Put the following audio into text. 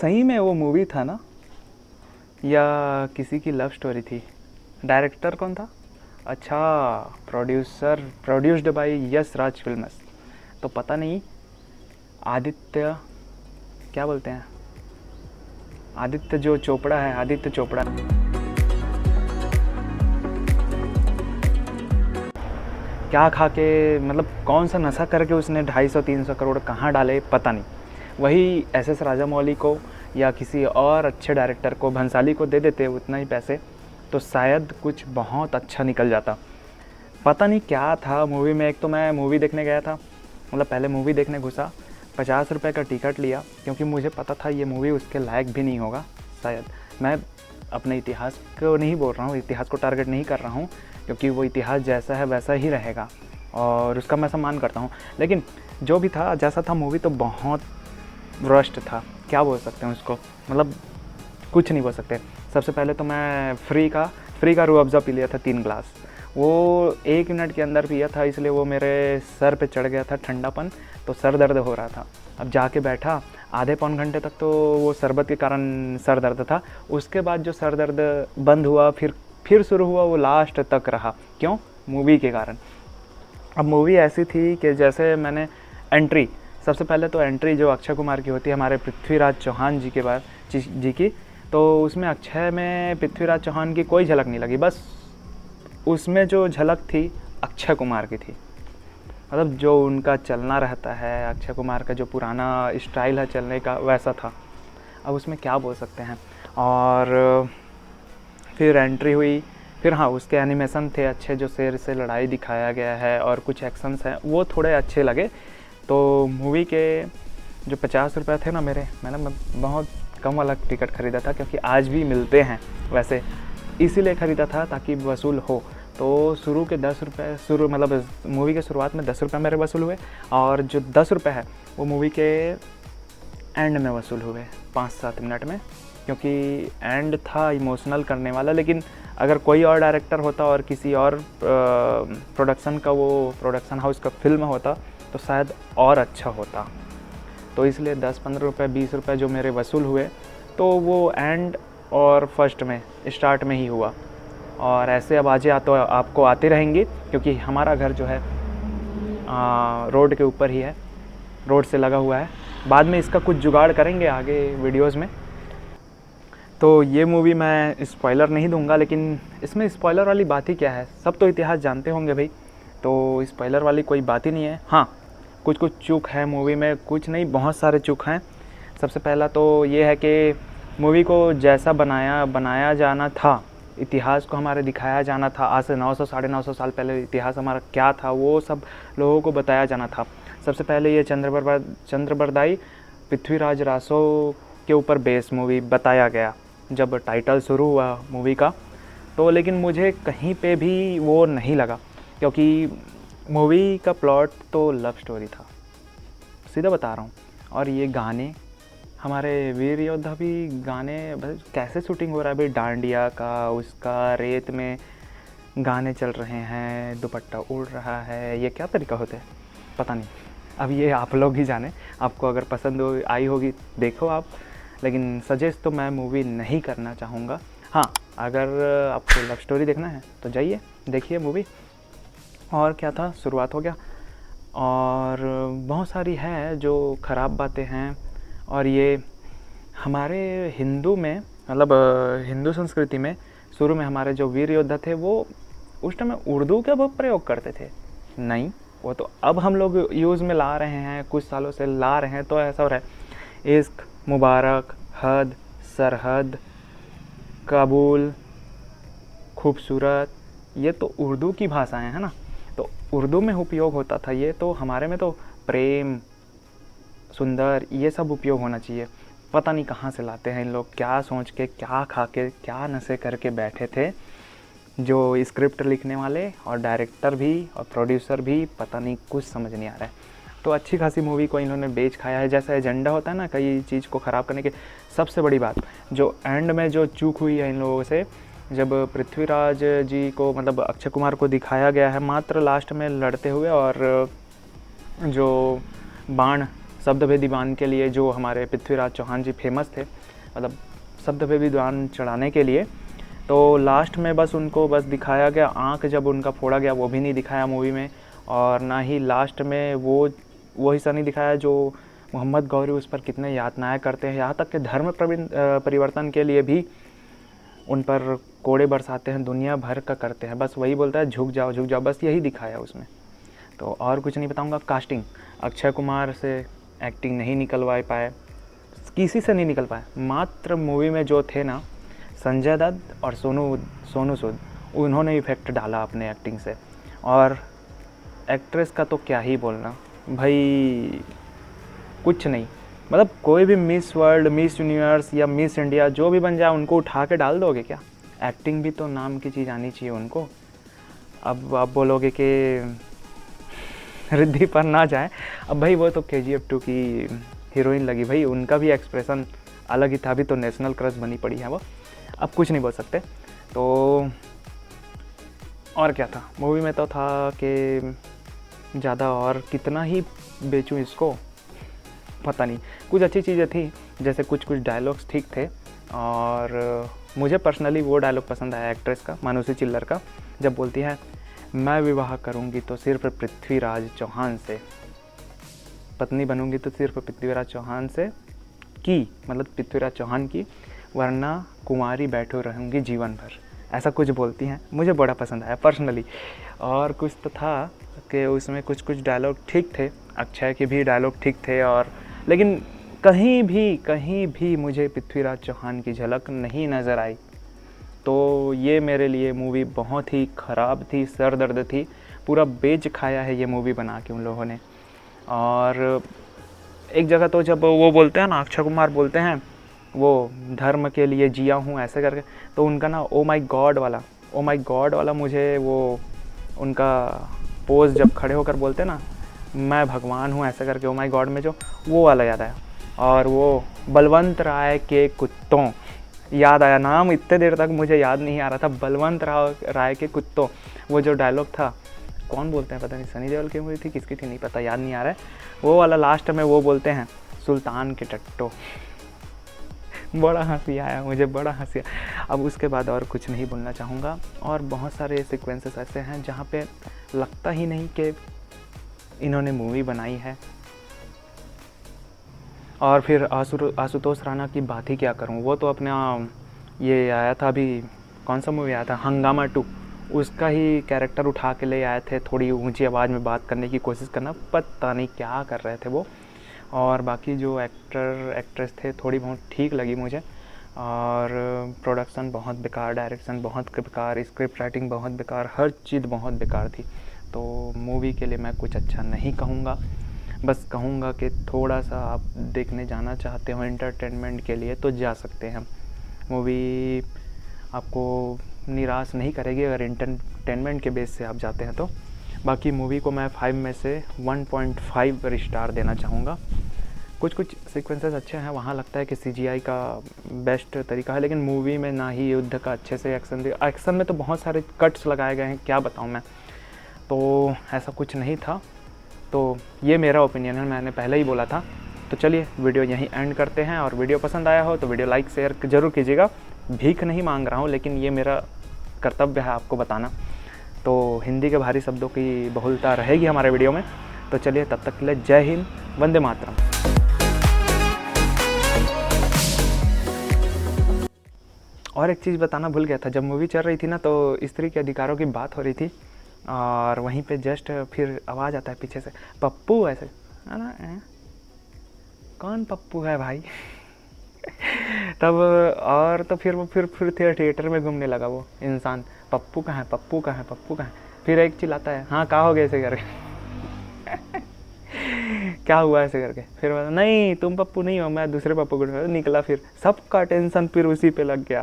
सही में वो मूवी था ना, या किसी की लव स्टोरी थी? डायरेक्टर कौन था? अच्छा, produced by Yash Raj films. तो पता नहीं, आदित्य, क्या बोलते हैं, आदित्य जो चोपड़ा है, आदित्य चोपड़ा क्या खा के, मतलब कौन सा नशा करके उसने 250-300 करोड़ कहाँ डाले पता नहीं। वही एस राजामौली को या किसी और अच्छे डायरेक्टर को, भंसाली को दे देते उतना ही पैसे, तो शायद कुछ बहुत अच्छा निकल जाता। पता नहीं क्या था मूवी में। एक तो मैं मूवी देखने गया था, मतलब पहले मूवी देखने घुसा, 50 रुपये का टिकट लिया, क्योंकि मुझे पता था ये मूवी उसके लायक भी नहीं होगा शायद। मैं अपने इतिहास को नहीं बोल रहा हूँ, इतिहास को टारगेट नहीं कर रहा हूँ, क्योंकि वो इतिहास जैसा है वैसा ही रहेगा और उसका मैं सम्मान करता हूँ। लेकिन जो भी था, जैसा था मूवी, तो बहुत रस्ट था, क्या बोल सकते हैं उसको, मतलब कुछ नहीं बोल सकते। सबसे पहले तो मैं फ्री का रूह अफ़ज़ा पी लिया था 3 ग्लास। वो 1 मिनट के अंदर पिया था, इसलिए वो मेरे सर पे चढ़ गया था ठंडापन, तो सर दर्द हो रहा था। अब जाके बैठा, आधे पौन घंटे तक तो वो शरबत के कारण सर दर्द था। उसके बाद जो सर दर्द बंद हुआ, फिर शुरू हुआ, वो लास्ट तक रहा। क्यों? मूवी के कारण। अब मूवी ऐसी थी कि जैसे मैंने एंट्री, सबसे पहले तो एंट्री जो अक्षय कुमार की होती है हमारे पृथ्वीराज चौहान जी के बाद जी की, तो उसमें अक्षय में पृथ्वीराज चौहान की कोई झलक नहीं लगी। बस उसमें जो झलक थी अक्षय कुमार की थी, मतलब जो उनका चलना रहता है, अक्षय कुमार का जो पुराना स्टाइल है चलने का, वैसा था। अब उसमें क्या बोल सकते हैं। और फिर एंट्री हुई, फिर हाँ, उसके एनिमेशन थे अच्छे, जो शेर से लड़ाई दिखाया गया है और कुछ एक्शंस हैं, वो थोड़े अच्छे लगे। तो मूवी के जो 50 रुपये थे ना मैंने बहुत कम वाला टिकट ख़रीदा था, क्योंकि आज भी मिलते हैं वैसे, इसीलिए ख़रीदा था ताकि वसूल हो। तो शुरू के 10 रुपये, मतलब मूवी के शुरुआत में 10 रुपये मेरे वसूल हुए, और जो 10 रुपये है वो मूवी के एंड में वसूल हुए 5-7 मिनट में, क्योंकि एंड था इमोशनल करने वाला। लेकिन अगर कोई और डायरेक्टर होता और किसी और प्रोडक्शन का, वो प्रोडक्शन हाउस का फिल्म होता, तो शायद और अच्छा होता। तो इसलिए 10-15 रुपये, 20 रुपये जो मेरे वसूल हुए, तो वो एंड और फर्स्ट में, स्टार्ट में ही हुआ। और ऐसे अब आजे तो आपको आते रहेंगे, क्योंकि हमारा घर जो है रोड के ऊपर ही है, रोड से लगा हुआ है। बाद में इसका कुछ जुगाड़ करेंगे आगे वीडियोस में। तो ये मूवी मैं स्पॉइलर नहीं दूंगा, लेकिन इसमें स्पॉइलर वाली बात ही क्या है, सब तो इतिहास जानते होंगे भाई, तो स्पॉइलर वाली कोई बात ही नहीं है। हाँ, कुछ चूक है मूवी में, कुछ नहीं, बहुत सारे चूक हैं। सबसे पहला तो ये है कि मूवी को जैसा बनाया जाना था, इतिहास को हमारे दिखाया जाना था, आज से 900 950 साल पहले इतिहास हमारा क्या था, वो सब लोगों को बताया जाना था। सबसे पहले ये चंद्रबरदाई पृथ्वीराज रासो के ऊपर बेस मूवी बताया गया जब टाइटल शुरू हुआ मूवी का। तो लेकिन मुझे कहीं पे भी वो नहीं लगा, क्योंकि मूवी का प्लॉट तो लव स्टोरी था, सीधा बता रहा हूँ। और ये गाने, हमारे वीर योद्धा भी गाने, कैसे शूटिंग हो रहा है भाई, डांडिया का, उसका रेत में गाने चल रहे हैं, दुपट्टा उड़ रहा है, ये क्या तरीका होता है पता नहीं। अब ये आप लोग ही जाने, आपको अगर पसंद आई होगी देखो आप, लेकिन सजेस्ट तो मैं मूवी नहीं करना चाहूँगा। हाँ, अगर आपको लव स्टोरी देखना है तो जाइए देखिए मूवी। और क्या था, शुरुआत हो गया, और बहुत सारी है जो ख़राब बातें हैं। और ये हमारे हिंदू में, मतलब हिंदू संस्कृति में, शुरू में हमारे जो वीर योद्धा थे वो उस टाइम उर्दू का बहुत प्रयोग करते थे। नहीं, वो तो अब हम लोग यूज़ में ला रहे हैं, कुछ सालों से ला रहे हैं, तो ऐसा हो रहा है। इश्क, मुबारक, हद, सरहद, कबूल, खूबसूरत, ये तो उर्दू की भाषाएं हैं ना, तो उर्दू में उपयोग होता था ये, तो हमारे में तो प्रेम, सुंदर, ये सब उपयोग होना चाहिए। पता नहीं कहाँ से लाते हैं इन लोग, क्या सोच के, क्या खा के, क्या नशे करके बैठे थे जो स्क्रिप्ट लिखने वाले और डायरेक्टर भी और प्रोड्यूसर भी, पता नहीं, कुछ समझ नहीं आ रहा है। तो अच्छी खासी मूवी को इन्होंने बेच खाया है। जैसा एजेंडा होता है ना कई चीज़ को ख़राब करने के। सबसे बड़ी बात जो एंड में जो चूक हुई है इन लोगों से, जब पृथ्वीराज जी को, मतलब अक्षय कुमार को दिखाया गया है मात्र लास्ट में लड़ते हुए, और जो बाण शब्द पे दीवान के लिए जो हमारे पृथ्वीराज चौहान जी फेमस थे, मतलब शब्द पे भी दीवान चढ़ाने के लिए, तो लास्ट में बस उनको बस दिखाया गया, आँख जब उनका फोड़ा गया वो भी नहीं दिखाया मूवी में, और ना ही लास्ट में वो हिस्सा नहीं दिखाया जो मोहम्मद गौरी उस पर कितने यातनाएं करते हैं, यहाँ तक कि धर्म परिवर्तन के लिए भी उन पर कोड़े बरसाते हैं, दुनिया भर का करते हैं, बस वही बोलता है झुक जाओ, बस यही दिखाया उसमें। तो और कुछ नहीं बताऊंगा। कास्टिंग, अक्षय कुमार से एक्टिंग नहीं निकलवा पाए, किसी से नहीं निकल पाए, मात्र मूवी में जो थे ना संजय दत्त और सोनू सूद, उन्होंने इफेक्ट डाला अपने एक्टिंग से। और एक्ट्रेस का तो क्या ही बोलना भाई, कुछ नहीं, मतलब कोई भी मिस वर्ल्ड, मिस यूनिवर्स या मिस इंडिया जो भी बन जाए उनको उठा के डाल दोगे क्या? एक्टिंग भी तो नाम की चीज़ आनी चाहिए उनको। अब आप बोलोगे कि रिद्धि पर ना जाए, अब भाई वो तो KGF 2 की हीरोइन लगी, भाई उनका भी एक्सप्रेशन अलग ही था, अभी तो नेशनल क्रश बनी पड़ी है वो, अब कुछ नहीं बोल सकते। तो और क्या था मूवी में, तो था कि ज़्यादा और कितना ही बेचूं इसको, पता नहीं। कुछ अच्छी चीज़ें थी, जैसे कुछ डायलॉग्स ठीक थे, और मुझे पर्सनली वो डायलॉग पसंद आया एक्ट्रेस का, मानुषी चिल्लर का, जब बोलती है मैं विवाह करूंगी तो सिर्फ पृथ्वीराज चौहान से, पत्नी बनूंगी तो सिर्फ पृथ्वीराज चौहान से की, मतलब पृथ्वीराज चौहान की, वरना कुंवारी बैठो रहूंगी जीवन भर, ऐसा कुछ बोलती हैं, मुझे बड़ा पसंद आया पर्सनली। और कुछ तो था कि उसमें कुछ डायलॉग ठीक थे, अक्षय के भी डायलॉग ठीक थे, और लेकिन कहीं भी मुझे पृथ्वीराज चौहान की झलक नहीं नज़र आई। तो ये मेरे लिए मूवी बहुत ही ख़राब थी, सर दर्द थी, पूरा बेच खाया है ये मूवी बना के उन लोगों ने। और एक जगह तो जब वो बोलते हैं ना, अक्षय कुमार बोलते हैं वो धर्म के लिए जिया हूँ ऐसे करके, तो उनका ना ओ माई गॉड वाला मुझे वो उनका पोज जब खड़े होकर बोलते हैं ना मैं भगवान हूँ ऐसे करके, ओ माई गॉड में जो वो वाला याद आया। और वो बलवंत राय के कुत्तों याद आया, नाम इतने देर तक मुझे याद नहीं आ रहा था, बलवंत राय के कुत्तों, वो जो डायलॉग था, कौन बोलते हैं पता नहीं, सनी देओल की मूवी थी किसकी थी नहीं पता, याद नहीं आ रहा है, वो वाला लास्ट में वो बोलते हैं सुल्तान के टट्टो, बड़ा हंसी आया मुझे, बड़ा हंसी आया। अब उसके बाद और कुछ नहीं बोलना चाहूँगा। और बहुत सारे सीक्वेंसेस ऐसे हैं जहाँ पे लगता ही नहीं कि इन्होंने मूवी बनाई है। और फिर आशुतोष राणा की बात ही क्या करूँ, वो तो अपना ये आया था अभी, कौन सा मूवी आया था, हंगामा 2, उसका ही कैरेक्टर उठा के ले आए थे, थोड़ी ऊंची आवाज़ में बात करने की कोशिश करना, पता नहीं क्या कर रहे थे वो। और बाकी जो एक्ट्रेस थे थोड़ी बहुत ठीक लगी मुझे, और प्रोडक्शन बहुत बेकार, डायरेक्शन बहुत बेकार, स्क्रिप्ट राइटिंग बहुत बेकार, हर चीज़ बहुत बेकार थी। तो मूवी के लिए मैं कुछ अच्छा नहीं कहूँगा, बस कहूँगा कि थोड़ा सा आप देखने जाना चाहते हो एंटरटेनमेंट के लिए तो जा सकते हैं, मूवी आपको निराश नहीं करेगी अगर एंटरटेनमेंट के बेस से आप जाते हैं तो। बाकी मूवी को मैं 5 में से 1.5 स्टार देना चाहूँगा। कुछ सीक्वेंसेस अच्छे हैं, वहाँ लगता है कि CGI का बेस्ट तरीका है, लेकिन मूवी में ना ही युद्ध का अच्छे से एक्शन में तो बहुत सारे कट्स लगाए गए हैं, क्या बताऊँ मैं, तो ऐसा कुछ नहीं था। तो ये मेरा ओपिनियन है, मैंने पहले ही बोला था। तो चलिए वीडियो यहीं एंड करते हैं, और वीडियो पसंद आया हो तो वीडियो लाइक शेयर ज़रूर कीजिएगा। भीख नहीं मांग रहा हूँ, लेकिन ये मेरा कर्तव्य है आपको बताना। तो हिंदी के भारी शब्दों की बहुलता रहेगी हमारे वीडियो में। तो चलिए तब तक के लिए जय हिंद, वंदे मातरम। और एक चीज़ बताना भूल गया था, जब मूवी चल रही थी ना तो स्त्री के अधिकारों की बात हो रही थी, और वहीं पे जस्ट फिर आवाज़ आता है पीछे से पप्पू, ऐसे है ना, कौन पप्पू है भाई तब और तो फिर वो फिर थिएटर में घूमने लगा वो इंसान, पप्पू कहाँ है, पप्पू कहाँ है, पप्पू कहाँ है। फिर एक चिल्लाता है हाँ कहाँ हो गया ऐसे करके क्या हुआ ऐसे करके, फिर नहीं तुम पप्पू नहीं हो, मैं दूसरे पप्पू को निकला, फिर सबका टेंशन फिर उसी पे लग गया।